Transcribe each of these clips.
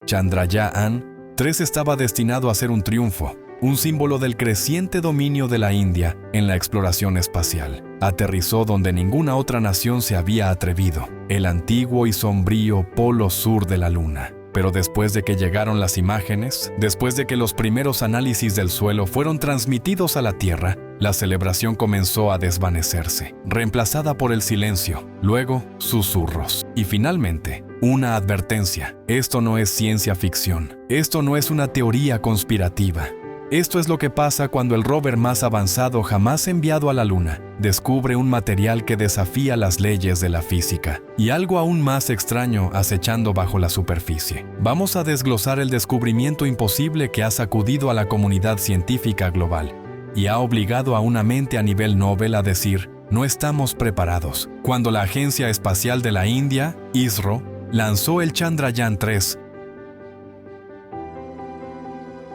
Chandrayaan-3 estaba destinado a ser un triunfo, un símbolo del creciente dominio de la India en la exploración espacial. Aterrizó donde ninguna otra nación se había atrevido, el antiguo y sombrío polo sur de la Luna. Pero después de que llegaron las imágenes, después de que los primeros análisis del suelo fueron transmitidos a la Tierra, la celebración comenzó a desvanecerse, reemplazada por el silencio, luego susurros y finalmente una advertencia. Esto no es ciencia ficción, esto no es una teoría conspirativa. Esto es lo que pasa cuando el rover más avanzado jamás enviado a la Luna descubre un material que desafía las leyes de la física y algo aún más extraño acechando bajo la superficie. Vamos a desglosar el descubrimiento imposible que ha sacudido a la comunidad científica global y ha obligado a una mente a nivel Nobel a decir, no estamos preparados. Cuando la Agencia Espacial de la India, ISRO, lanzó el Chandrayaan-3,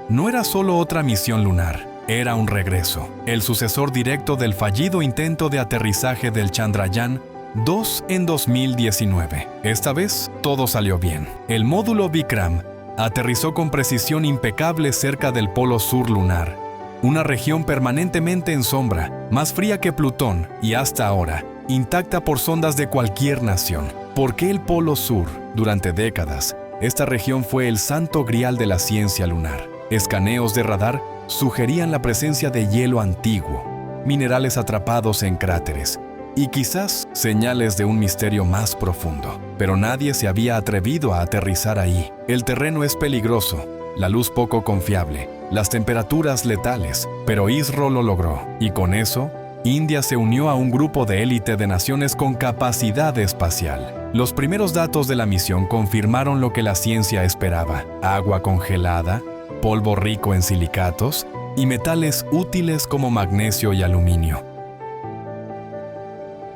no era solo otra misión lunar, era un regreso, el sucesor directo del fallido intento de aterrizaje del Chandrayaan-2 en 2019. Esta vez, todo salió bien. El módulo Vikram aterrizó con precisión impecable cerca del polo sur lunar, una región permanentemente en sombra, más fría que Plutón y hasta ahora, intacta por sondas de cualquier nación. ¿Por qué el polo sur? Durante décadas, esta región fue el santo grial de la ciencia lunar. Escaneos de radar sugerían la presencia de hielo antiguo, minerales atrapados en cráteres y quizás señales de un misterio más profundo. Pero nadie se había atrevido a aterrizar ahí. El terreno es peligroso, la luz poco confiable, las temperaturas letales, pero ISRO lo logró. Y con eso, India se unió a un grupo de élite de naciones con capacidad espacial. Los primeros datos de la misión confirmaron lo que la ciencia esperaba: agua congelada, polvo rico en silicatos y metales útiles como magnesio y aluminio.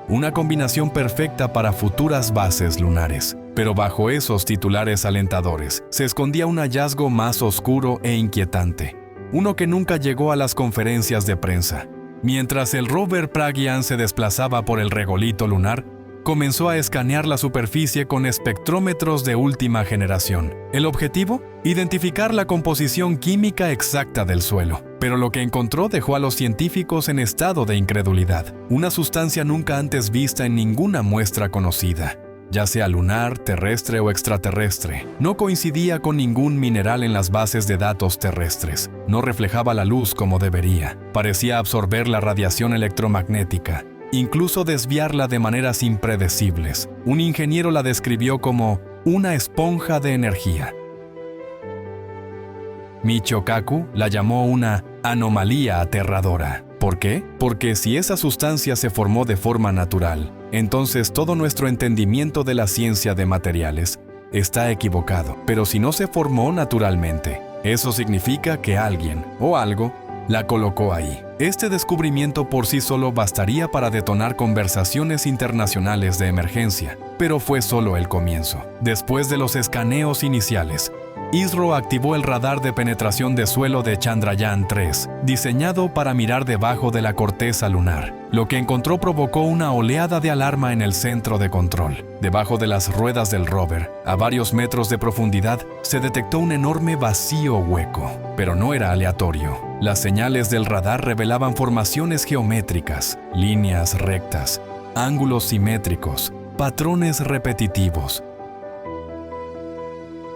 Una combinación perfecta para futuras bases lunares. Pero bajo esos titulares alentadores se escondía un hallazgo más oscuro e inquietante, uno que nunca llegó a las conferencias de prensa. Mientras el rover Pragyan se desplazaba por el regolito lunar, comenzó a escanear la superficie con espectrómetros de última generación. ¿El objetivo? Identificar la composición química exacta del suelo. Pero lo que encontró dejó a los científicos en estado de incredulidad. Una sustancia nunca antes vista en ninguna muestra conocida, ya sea lunar, terrestre o extraterrestre. No coincidía con ningún mineral en las bases de datos terrestres. No reflejaba la luz como debería. Parecía absorber la radiación electromagnética, incluso desviarla de maneras impredecibles. Un ingeniero la describió como una esponja de energía. Michio Kaku la llamó una anomalía aterradora. ¿Por qué? Porque si esa sustancia se formó de forma natural, entonces todo nuestro entendimiento de la ciencia de materiales está equivocado. Pero si no se formó naturalmente, eso significa que alguien o algo la colocó ahí. Este descubrimiento por sí solo bastaría para detonar conversaciones internacionales de emergencia, pero fue solo el comienzo. Después de los escaneos iniciales, ISRO activó el radar de penetración de suelo de Chandrayaan-3, diseñado para mirar debajo de la corteza lunar. Lo que encontró provocó una oleada de alarma en el centro de control. Debajo de las ruedas del rover, a varios metros de profundidad, se detectó un enorme vacío hueco. Pero no era aleatorio. Las señales del radar revelaban formaciones geométricas, líneas rectas, ángulos simétricos, patrones repetitivos.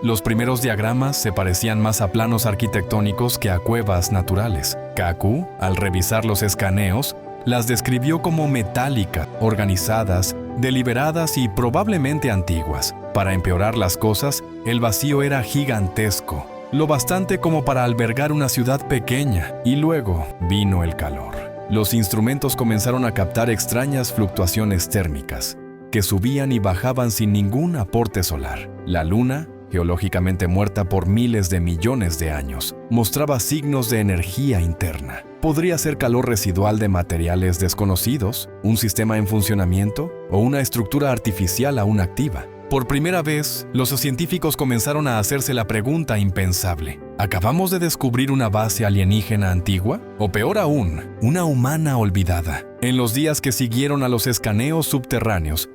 Los primeros diagramas se parecían más a planos arquitectónicos que a cuevas naturales. Kaku, al revisar los escaneos, las describió como metálicas, organizadas, deliberadas y probablemente antiguas. Para empeorar las cosas, el vacío era gigantesco, lo bastante como para albergar una ciudad pequeña, y luego vino el calor. Los instrumentos comenzaron a captar extrañas fluctuaciones térmicas, que subían y bajaban sin ningún aporte solar. La luna, geológicamente muerta por miles de millones de años, mostraba signos de energía interna. Podría ser calor residual de materiales desconocidos, un sistema en funcionamiento o una estructura artificial aún activa. Por primera vez, los científicos comenzaron a hacerse la pregunta impensable: ¿acabamos de descubrir una base alienígena antigua? O peor aún, una humana olvidada. En los días que siguieron a los escaneos subterráneos,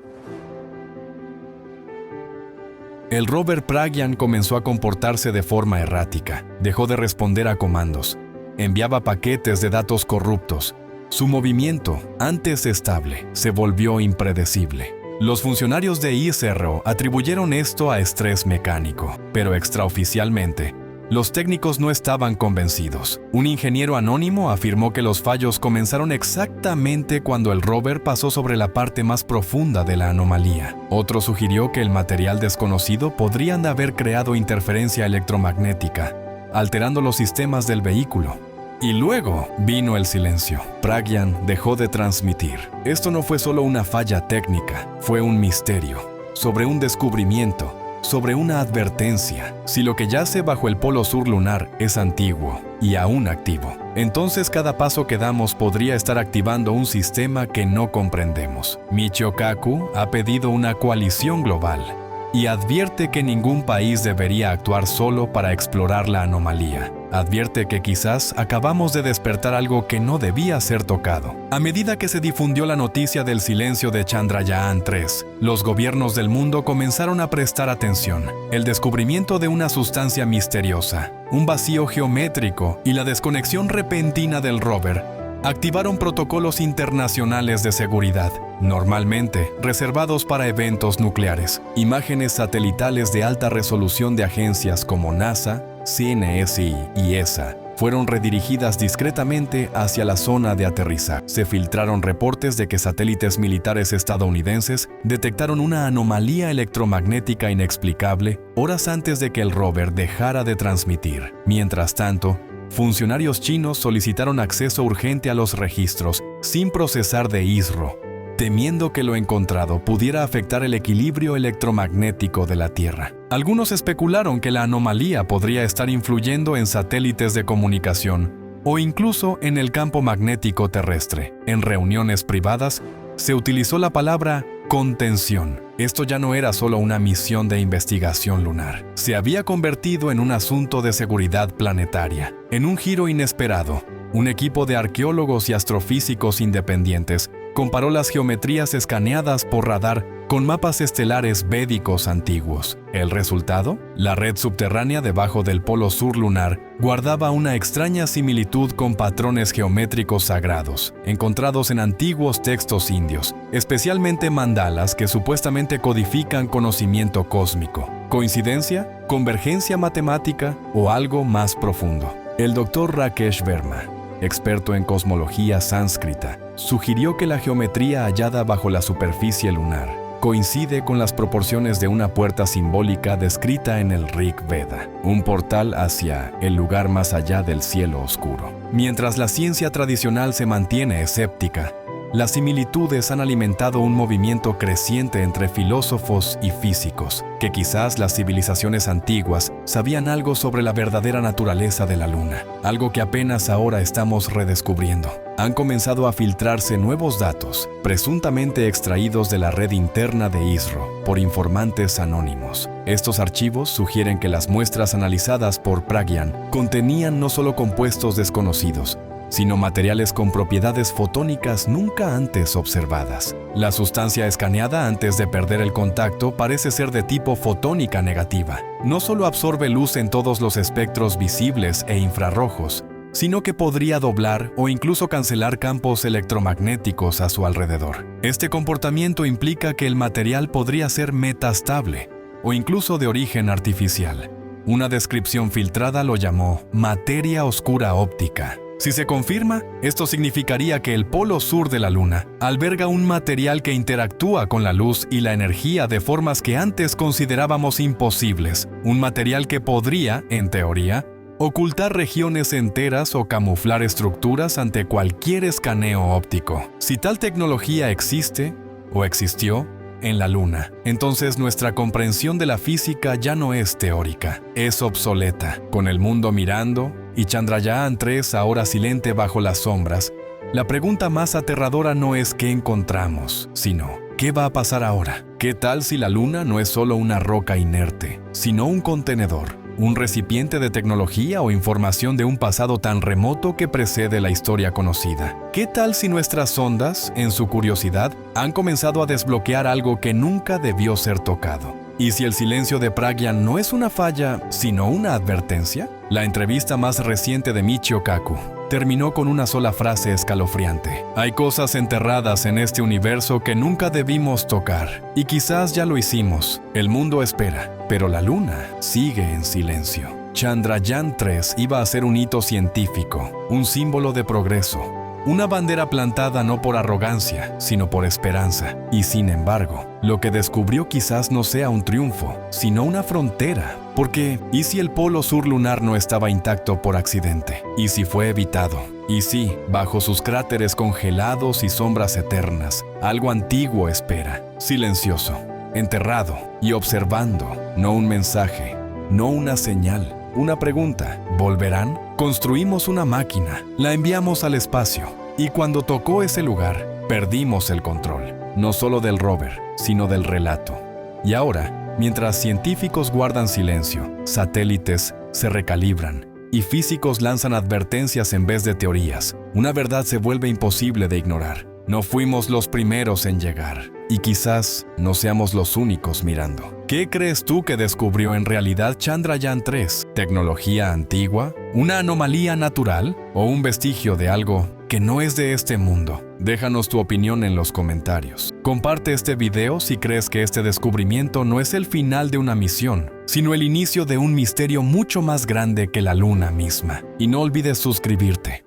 El rover Pragyan comenzó a comportarse de forma errática, dejó de responder a comandos, enviaba paquetes de datos corruptos. Su movimiento, antes estable, se volvió impredecible. Los funcionarios de ISRO atribuyeron esto a estrés mecánico, pero extraoficialmente, los técnicos no estaban convencidos. Un ingeniero anónimo afirmó que los fallos comenzaron exactamente cuando el rover pasó sobre la parte más profunda de la anomalía. Otro sugirió que el material desconocido podría haber creado interferencia electromagnética, alterando los sistemas del vehículo. Y luego vino el silencio. Pragyan dejó de transmitir. Esto no fue solo una falla técnica, fue un misterio, sobre un descubrimiento, sobre una advertencia. Si lo que yace bajo el polo sur lunar es antiguo y aún activo, entonces cada paso que damos podría estar activando un sistema que no comprendemos. Michio Kaku ha pedido una coalición global y advierte que ningún país debería actuar solo para explorar la anomalía. Advierte que quizás acabamos de despertar algo que no debía ser tocado. A medida que se difundió la noticia del silencio de Chandrayaan-3, los gobiernos del mundo comenzaron a prestar atención. El descubrimiento de una sustancia misteriosa, un vacío geométrico y la desconexión repentina del rover activaron protocolos internacionales de seguridad, normalmente reservados para eventos nucleares. Imágenes satelitales de alta resolución de agencias como NASA, CNSI y ESA fueron redirigidas discretamente hacia la zona de aterrizaje. Se filtraron reportes de que satélites militares estadounidenses detectaron una anomalía electromagnética inexplicable horas antes de que el rover dejara de transmitir. Mientras tanto, funcionarios chinos solicitaron acceso urgente a los registros sin procesar de ISRO, temiendo que lo encontrado pudiera afectar el equilibrio electromagnético de la Tierra. Algunos especularon que la anomalía podría estar influyendo en satélites de comunicación o incluso en el campo magnético terrestre. En reuniones privadas, se utilizó la palabra contención. Esto ya no era solo una misión de investigación lunar. Se había convertido en un asunto de seguridad planetaria. En un giro inesperado, un equipo de arqueólogos y astrofísicos independientes comparó las geometrías escaneadas por radar con mapas estelares védicos antiguos. ¿El resultado? La red subterránea debajo del polo sur lunar guardaba una extraña similitud con patrones geométricos sagrados, encontrados en antiguos textos indios, especialmente mandalas que supuestamente codifican conocimiento cósmico. ¿Coincidencia? ¿Convergencia matemática? ¿O algo más profundo? El Dr. Rakesh Verma, experto en cosmología sánscrita, sugirió que la geometría hallada bajo la superficie lunar coincide con las proporciones de una puerta simbólica descrita en el Rig Veda, un portal hacia el lugar más allá del cielo oscuro. Mientras la ciencia tradicional se mantiene escéptica, las similitudes han alimentado un movimiento creciente entre filósofos y físicos, que quizás las civilizaciones antiguas sabían algo sobre la verdadera naturaleza de la Luna, algo que apenas ahora estamos redescubriendo. Han comenzado a filtrarse nuevos datos, presuntamente extraídos de la red interna de ISRO, por informantes anónimos. Estos archivos sugieren que las muestras analizadas por Pragyan contenían no solo compuestos desconocidos, sino materiales con propiedades fotónicas nunca antes observadas. La sustancia escaneada antes de perder el contacto parece ser de tipo fotónica negativa. No solo absorbe luz en todos los espectros visibles e infrarrojos, sino que podría doblar o incluso cancelar campos electromagnéticos a su alrededor. Este comportamiento implica que el material podría ser metastable o incluso de origen artificial. Una descripción filtrada lo llamó materia oscura óptica. Si se confirma, esto significaría que el polo sur de la Luna alberga un material que interactúa con la luz y la energía de formas que antes considerábamos imposibles, un material que podría, en teoría, ocultar regiones enteras o camuflar estructuras ante cualquier escaneo óptico. Si tal tecnología existe o existió en la Luna, entonces nuestra comprensión de la física ya no es teórica, es obsoleta. Con el mundo mirando y Chandrayaan-3 ahora silente bajo las sombras, la pregunta más aterradora no es qué encontramos, sino ¿qué va a pasar ahora? ¿Qué tal si la Luna no es solo una roca inerte, sino un contenedor, un recipiente de tecnología o información de un pasado tan remoto que precede la historia conocida? ¿Qué tal si nuestras sondas, en su curiosidad, han comenzado a desbloquear algo que nunca debió ser tocado? ¿Y si el silencio de Pragyan no es una falla, sino una advertencia? La entrevista más reciente de Michio Kaku terminó con una sola frase escalofriante. Hay cosas enterradas en este universo que nunca debimos tocar, y quizás ya lo hicimos. El mundo espera, pero la luna sigue en silencio. Chandrayaan-3 iba a ser un hito científico, un símbolo de progreso, una bandera plantada no por arrogancia, sino por esperanza. Y sin embargo, lo que descubrió quizás no sea un triunfo, sino una frontera. Porque, ¿y si el polo sur lunar no estaba intacto por accidente? ¿Y si fue evitado? Y si, bajo sus cráteres congelados y sombras eternas, algo antiguo espera, silencioso, enterrado y observando, no un mensaje, no una señal, una pregunta? ¿Volverán? Construimos una máquina, la enviamos al espacio, y cuando tocó ese lugar, perdimos el control, no solo del rover, sino del relato. Y ahora, mientras científicos guardan silencio, satélites se recalibran, y físicos lanzan advertencias en vez de teorías, una verdad se vuelve imposible de ignorar. No fuimos los primeros en llegar, y quizás no seamos los únicos mirando. ¿Qué crees tú que descubrió en realidad Chandrayaan-3? ¿Tecnología antigua? ¿Una anomalía natural? ¿O un vestigio de algo que no es de este mundo? Déjanos tu opinión en los comentarios. Comparte este video si crees que este descubrimiento no es el final de una misión, sino el inicio de un misterio mucho más grande que la luna misma. Y no olvides suscribirte.